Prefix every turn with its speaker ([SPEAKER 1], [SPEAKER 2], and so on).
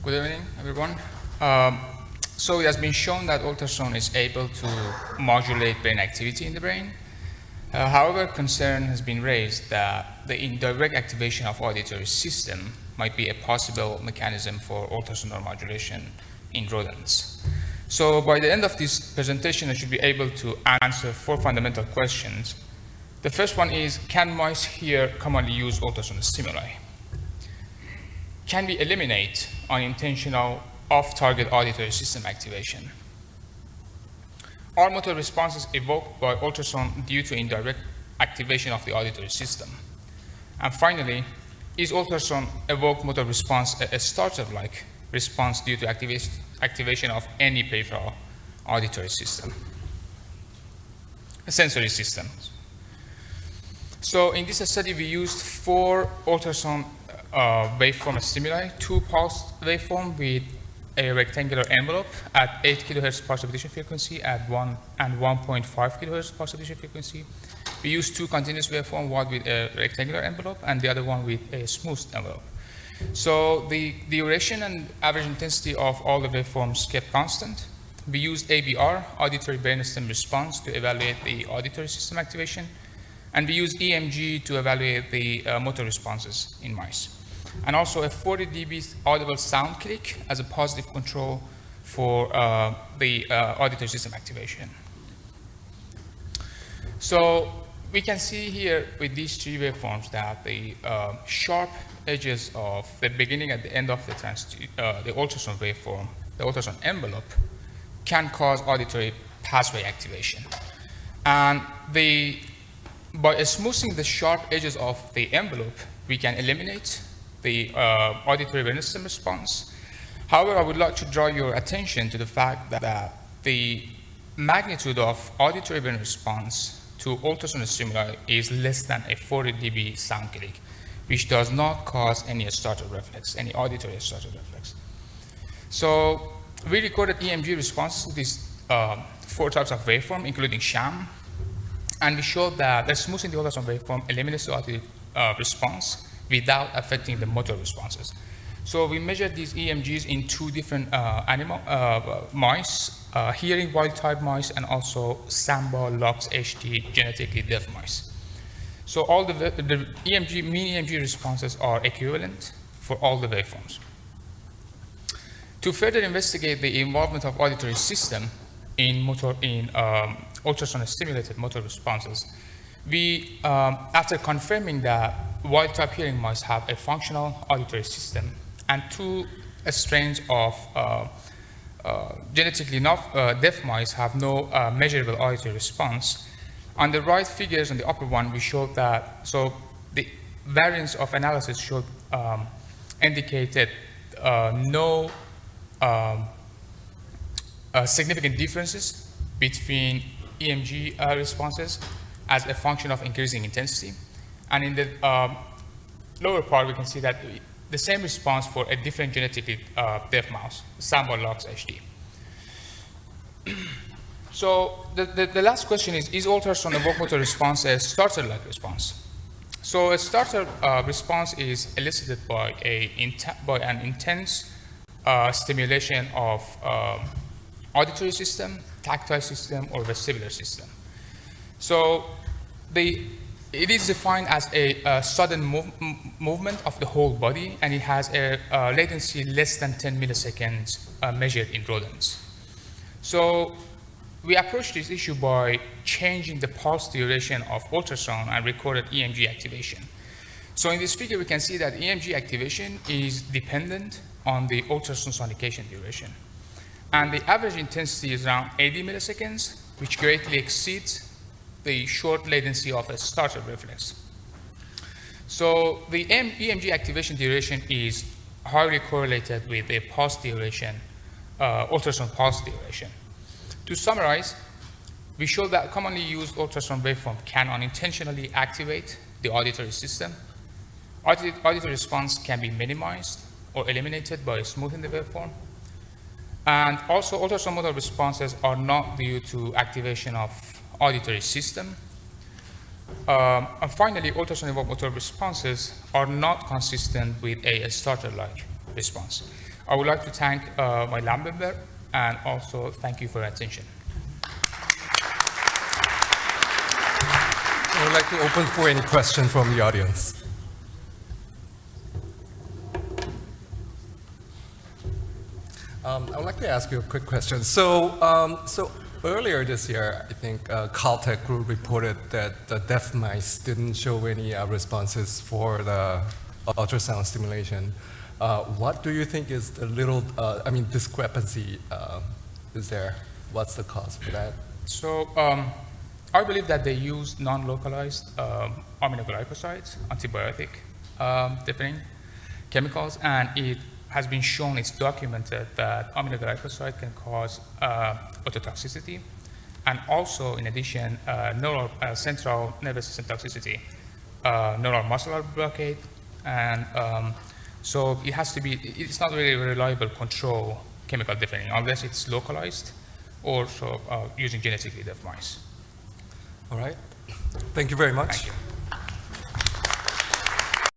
[SPEAKER 1] Good evening, everyone. So it has been shown that ultrasound is able to modulate brain activity in the brain. However, concern has been raised that the indirect activation of auditory system might be a possible mechanism for ultrasound neuromodulation in rodents. So by the end of this presentation, I should be able to answer 4 fundamental questions. The first one is, can mice here commonly use ultrasound stimuli? Can we eliminate unintentional off-target auditory system activation? Are motor responses evoked by ultrasound due to indirect activation of the auditory system? And finally, is ultrasound evoked motor response a startle-like response due to activation of any peripheral auditory system? A sensory system. So in this study, we used 4 ultrasound waveform stimuli, 2 pulse waveform with a rectangular envelope at 8 kHz pulse repetition frequency at 1 and 1.5 kHz pulse repetition frequency. We used 2 continuous waveform, one with a rectangular envelope and the other one with a smooth envelope. So the duration and average intensity of all the waveforms kept constant. We used ABR, auditory brainstem response, to evaluate the auditory system activation. And we used EMG to evaluate the motor responses in mice. And also a 40 dB audible sound click as a positive control for the auditory system activation. So we can see here with these 3 waveforms that the sharp edges of the beginning and the end of the ultrasound waveform, the ultrasound envelope, can cause auditory pathway activation. And by smoothing the sharp edges of the envelope, we can eliminate the auditory brainstem response. However, I would like to draw your attention to the fact that the magnitude of auditory brain response to ultrasound stimuli is less than a 40 dB sound click, which does not cause any startle reflex, any auditory startle reflex. So we recorded EMG responses to these 4 types of waveform, including sham, and we showed that the smoothing the ultrasound waveform eliminates the auditory response without affecting the motor responses. So we measured these EMGs in 2 different mice, hearing wild-type mice and also Samba Lux HD genetically deaf mice. So all the EMG, mean EMG responses are equivalent for all the waveforms. To further investigate the involvement of auditory system in ultrasound-stimulated motor responses, we, after confirming that wild-type hearing mice have a functional auditory system and 2 strains of genetically deaf mice have no measurable auditory response. On the right figures, on the upper one, we showed that, so the variance of analysis showed indicated no significant differences between EMG responses as a function of increasing intensity. And in the lower part, we can see that the same response for a different genetically deaf mouse, Samba Lux HD. So the last question is ultrasound evoked motor response a startle-like response? So a startle response is elicited by an intense stimulation of auditory system, tactile system, or vestibular system. So it is defined as a sudden movement of the whole body, and it has a latency less than 10 milliseconds measured in rodents. So we approached this issue by changing the pulse duration of ultrasound and recorded EMG activation. So in this figure, we can see that EMG activation is dependent on the ultrasound sonication duration. And the average intensity is around 80 milliseconds, which greatly exceeds the short latency of a startle reflex. So the EMG activation duration is highly correlated with the pulse duration, ultrasound pulse duration. To summarize, we showed that commonly used ultrasound waveform can unintentionally activate the auditory system. Auditory response can be minimized or eliminated by smoothing the waveform. And also, ultrasound motor responses are not due to activation of auditory system. And finally, ultrasound evoked motor responses are not consistent with a startle-like response. I would like to thank my lab member, and also thank you for your attention.
[SPEAKER 2] I would like to open for any question from the audience. I would like to ask you a quick question. So earlier this year, I think Caltech group reported that the deaf mice didn't show any responses for the ultrasound stimulation. What do you think is the little, discrepancy is there? What's the cause for that?
[SPEAKER 1] So I believe that they used non-localized aminoglycosides, antibiotic different chemicals, and it has been shown, it's documented that aminoglycoside can cause ototoxicity, and also in addition, central nervous system toxicity, neural muscular blockade, and so it has to be, it's not really a reliable control chemical deafening unless it's localized or so using genetically deaf mice.
[SPEAKER 2] All right. Thank you very much.
[SPEAKER 1] Thank you.